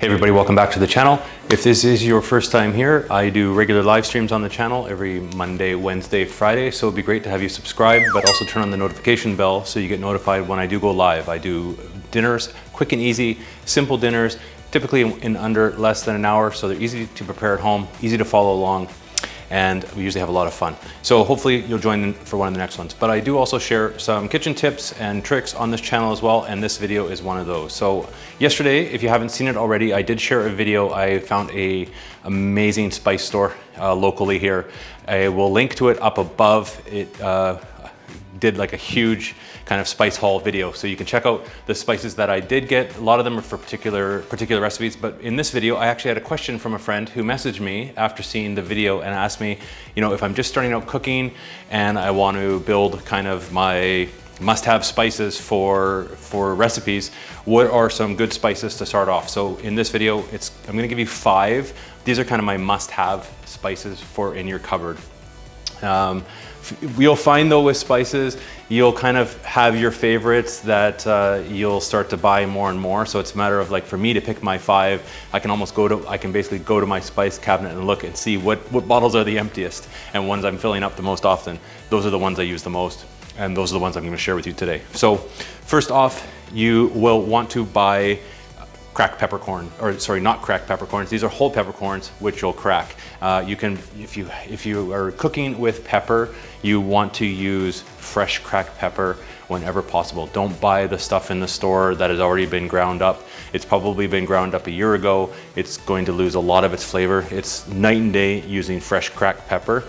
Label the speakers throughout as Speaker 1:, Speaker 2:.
Speaker 1: Hey everybody, welcome back to the channel. If this is your first time here, I do regular live streams on the channel every Monday, Wednesday, Friday, so it'd be great to have you subscribe, but also turn on the notification bell so you get notified when I do go live. I do dinners, quick and easy, simple dinners, typically in under less than an hour, so they're easy to prepare at home, easy to follow along, and we usually have a lot of fun. So hopefully you'll join in for one of the next ones. But I do also share some kitchen tips and tricks on this channel as well, and this video is one of those. So yesterday, if you haven't seen it already, I did share a video. I found a amazing spice store locally here. I will link to it up above. It did like a huge kind of spice haul video, so you can check out the spices that I did get. A lot of them are for particular recipes, but in this video I actually had a question from a friend who messaged me after seeing the video and asked me, you know, if I'm just starting out cooking and I want to build kind of my must-have spices for recipes, what are some good spices to start off? So in this video, I'm gonna give you 5. These are kind of my must-have spices for in your cupboard. You'll find though with spices, you'll kind of have your favorites that you'll start to buy more and more. So it's a matter of, like, for me to pick my 5, I can basically go to my spice cabinet and look and see what bottles are the emptiest and ones I'm filling up the most often. Those are the ones I use the most, and those are the ones I'm going to share with you today. So first off, you will want to buy cracked peppercorn, or sorry, not cracked peppercorns. These are whole peppercorns, which you'll crack. You can, if you are cooking with pepper, you want to use fresh cracked pepper whenever possible. Don't buy the stuff in the store that has already been ground up. It's probably been ground up a year ago. It's going to lose a lot of its flavor. It's night and day using fresh cracked pepper.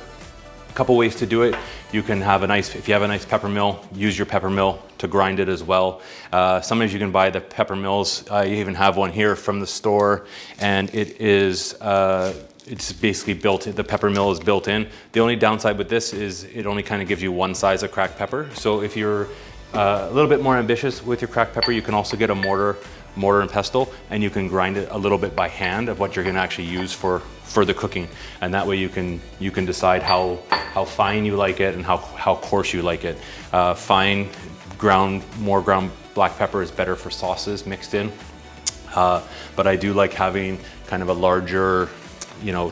Speaker 1: A couple ways to do it. You can have if you have a nice pepper mill, use your pepper mill to grind it as well. Sometimes you can buy the pepper mills. You even have one here from the store, and it's basically the pepper mill is built in. The only downside with this is it only kind of gives you one size of cracked pepper. So if you're a little bit more ambitious with your cracked pepper, you can also get a mortar and pestle, and you can grind it a little bit by hand of what you're going to actually use for the cooking, and that way you can decide how fine you like it and how coarse you like it. More ground black pepper is better for sauces mixed in, but I do like having kind of a larger,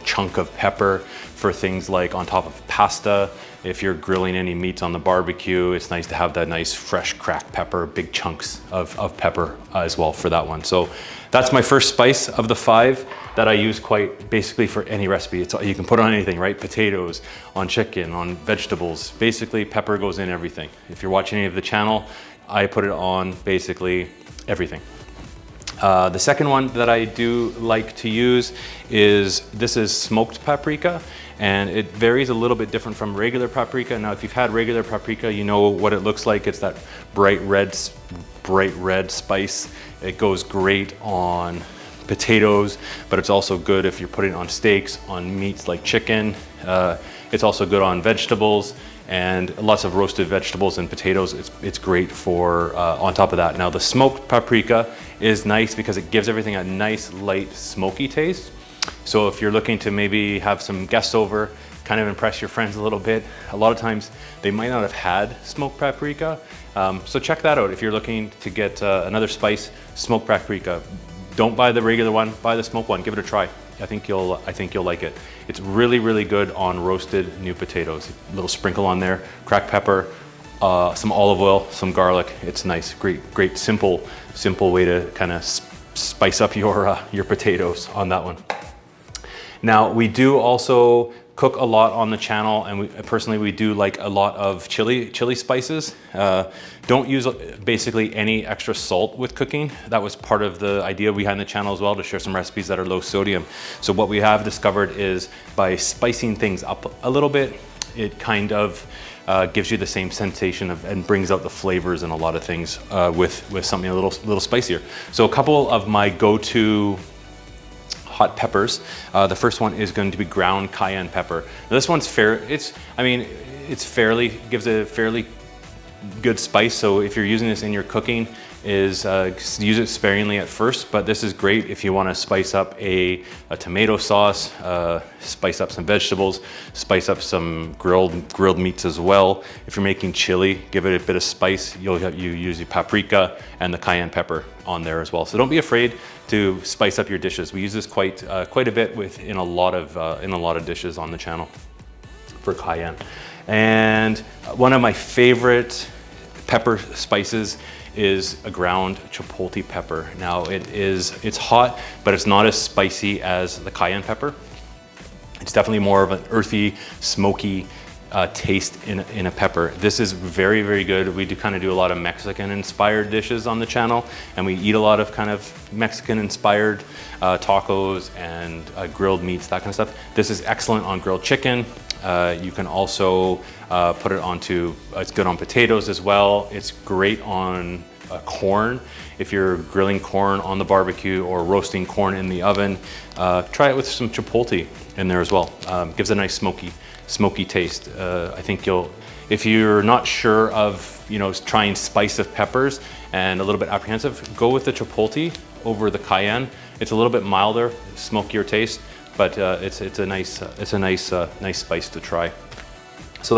Speaker 1: chunk of pepper for things like on top of pasta. If you're grilling any meats on the barbecue, it's nice to have that nice fresh cracked pepper, big chunks of pepper as well for that one. So that's my first spice of the 5 that I use quite basically for any recipe. You can put on anything, right? Potatoes, on chicken, on vegetables. Basically, pepper goes in everything. If you're watching any of the channel, I put it on basically everything. The second one that I do like to use is smoked paprika, and it varies a little bit different from regular paprika. Now, if you've had regular paprika, you know what it looks like. It's that bright red spice. It goes great on potatoes, but it's also good if you're putting it on steaks, on meats like chicken. It's also good on vegetables, and lots of roasted vegetables and potatoes. It's great for on top of that. Now, the smoked paprika is nice because it gives everything a nice light smoky taste. So if you're looking to maybe have some guests over, kind of impress your friends a little bit, a lot of times they might not have had smoked paprika. So check that out if you're looking to get another spice, smoked paprika. Don't buy the regular one, buy the smoked one, give it a try. I think you'll like it. It's really, really good on roasted new potatoes. A little sprinkle on there, cracked pepper, some olive oil, some garlic. It's nice, great, simple way to kind of spice up your potatoes on that one. Now, we do also cook a lot on the channel, and we do like a lot of chili spices. Don't use basically any extra salt with cooking. That was part of the idea behind the channel as well, to share some recipes that are low sodium. So what we have discovered is by spicing things up a little bit, it kind of gives you the same sensation and brings out the flavors in a lot of things with something a little spicier. So a couple of my go-to hot peppers. The first one is going to be ground cayenne pepper. Now, this one's gives a fairly good spice. So if you're using this in your cooking, is use it sparingly at first, but this is great if you want to spice up a tomato sauce, spice up some vegetables, spice up some grilled meats as well. If you're making chili, give it a bit of spice. You use your paprika and the cayenne pepper on there as well. So don't be afraid to spice up your dishes. We use this quite a bit in a lot of dishes on the channel for cayenne. And one of my favorite pepper spices is a ground chipotle pepper. Now it's hot, but it's not as spicy as the cayenne pepper. It's definitely more of an earthy, smoky taste in a pepper. This is very, very good. We kind of do a lot of Mexican inspired dishes on the channel, and we eat a lot of kind of Mexican inspired tacos and grilled meats, that kind of stuff. This is excellent on grilled chicken. You can also put it onto, it's good on potatoes as well. It's great on corn. If you're grilling corn on the barbecue or roasting corn in the oven, try it with some chipotle in there as well. Gives a nice smoky taste. I think if you're not sure of, trying spice of peppers and a little bit apprehensive, go with the chipotle over the cayenne. It's a little bit milder, smokier taste, but it's a nice spice to try. So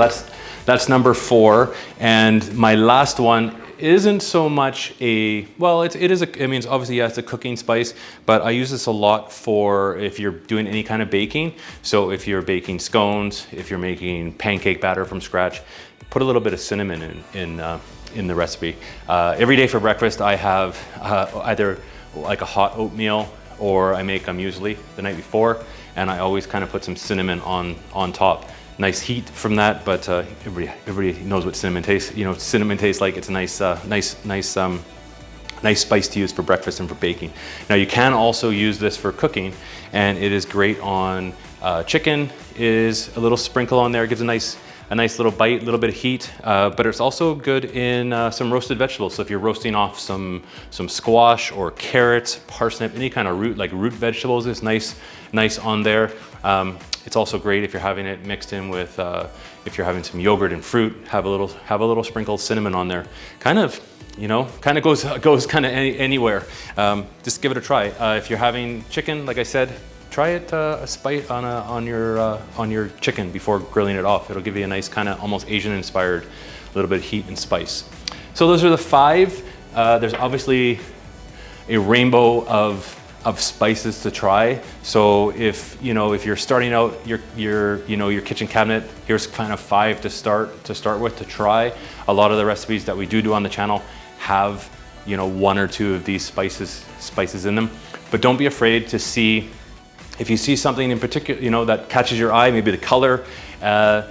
Speaker 1: that's number 4. And my last one isn't so much it's obviously, yeah, it's a cooking spice, but I use this a lot for if you're doing any kind of baking. So if you're baking scones, if you're making pancake batter from scratch, put a little bit of cinnamon in the recipe. Every day for breakfast, I have either like a hot oatmeal, or I make a muesli the night before, and I always kind of put some cinnamon on top. Nice heat from that, but everybody knows what cinnamon tastes. Cinnamon tastes like. It's a nice spice to use for breakfast and for baking. Now you can also use this for cooking, and it is great on chicken. Is a little sprinkle on there, gives a nice little bite, a little bit of heat, but it's also good in some roasted vegetables. So if you're roasting off some squash or carrots, parsnip, any kind of root vegetables, is nice on there. It's also great if you're having it mixed in with, if you're having some yogurt and fruit, have a little sprinkle of cinnamon on there. Kind of goes kind of anywhere. Just give it a try. If you're having chicken, like I said, try it a spice on your chicken before grilling it off. It'll give you a nice kind of almost Asian inspired little bit of heat and spice. So those are the 5. There's obviously a rainbow of spices to try. So if you're starting out your kitchen cabinet, here's kind of 5 to start with to try. A lot of the recipes that we do on the channel have 1 or 2 of these spices in them. But don't be afraid to see. If you see something in particular, that catches your eye, maybe the color,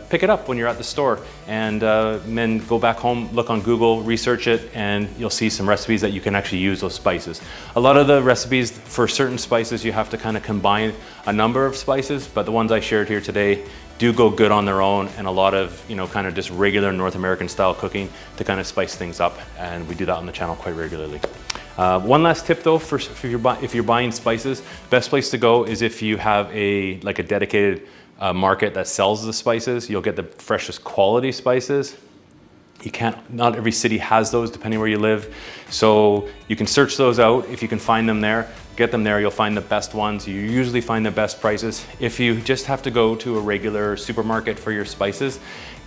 Speaker 1: pick it up when you're at the store, and then go back home, look on Google, research it, and you'll see some recipes that you can actually use those spices. A lot of the recipes for certain spices, you have to kind of combine a number of spices, but the ones I shared here today do go good on their own, and a lot of, kind of just regular North American style cooking to kind of spice things up, and we do that on the channel quite regularly. One last tip though, if you're buying spices, best place to go is if you have a dedicated market that sells the spices. You'll get the freshest quality spices. Not every city has those depending where you live. So you can search those out. If you can find them there, get them there. You'll find the best ones. You usually find the best prices. If you just have to go to a regular supermarket for your spices,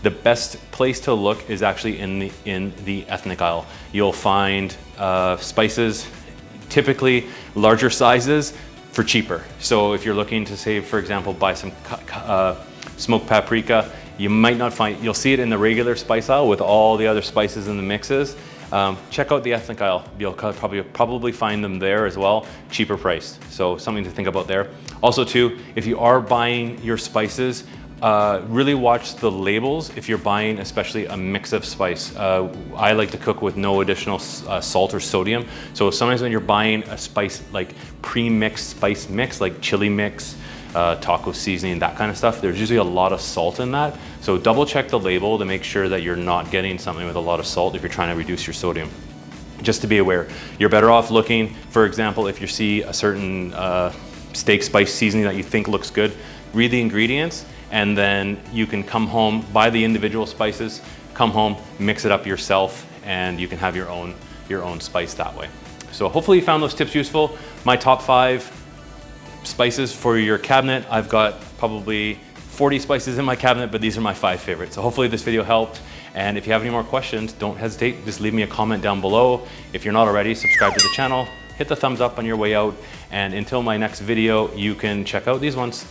Speaker 1: the best place to look is actually in the ethnic aisle. You'll find spices, typically larger sizes, for cheaper. So if you're looking to, say, for example, buy some smoked paprika, you'll see it in the regular spice aisle with all the other spices in the mixes. Check out the ethnic aisle. You'll probably find them there as well, cheaper priced. So something to think about there. Also too, if you are buying your spices, really watch the labels if you're buying especially a mix of spice. I like to cook with no additional salt or sodium. So sometimes when you're buying a spice, like pre-mixed spice mix, like chili mix, taco seasoning, that kind of stuff, there's usually a lot of salt in that. So double check the label to make sure that you're not getting something with a lot of salt if you're trying to reduce your sodium. Just to be aware, you're better off looking, for example, if you see a certain steak spice seasoning that you think looks good, read the ingredients, and then you can come home, buy the individual spices, come home, mix it up yourself, and you can have your own spice that way. So hopefully you found those tips useful. My top 5 spices for your cabinet. I've got probably 40 spices in my cabinet, but these are my 5 favorites. So hopefully this video helped. And if you have any more questions, don't hesitate. Just leave me a comment down below. If you're not already, subscribe to the channel, hit the thumbs up on your way out. And until my next video, you can check out these ones.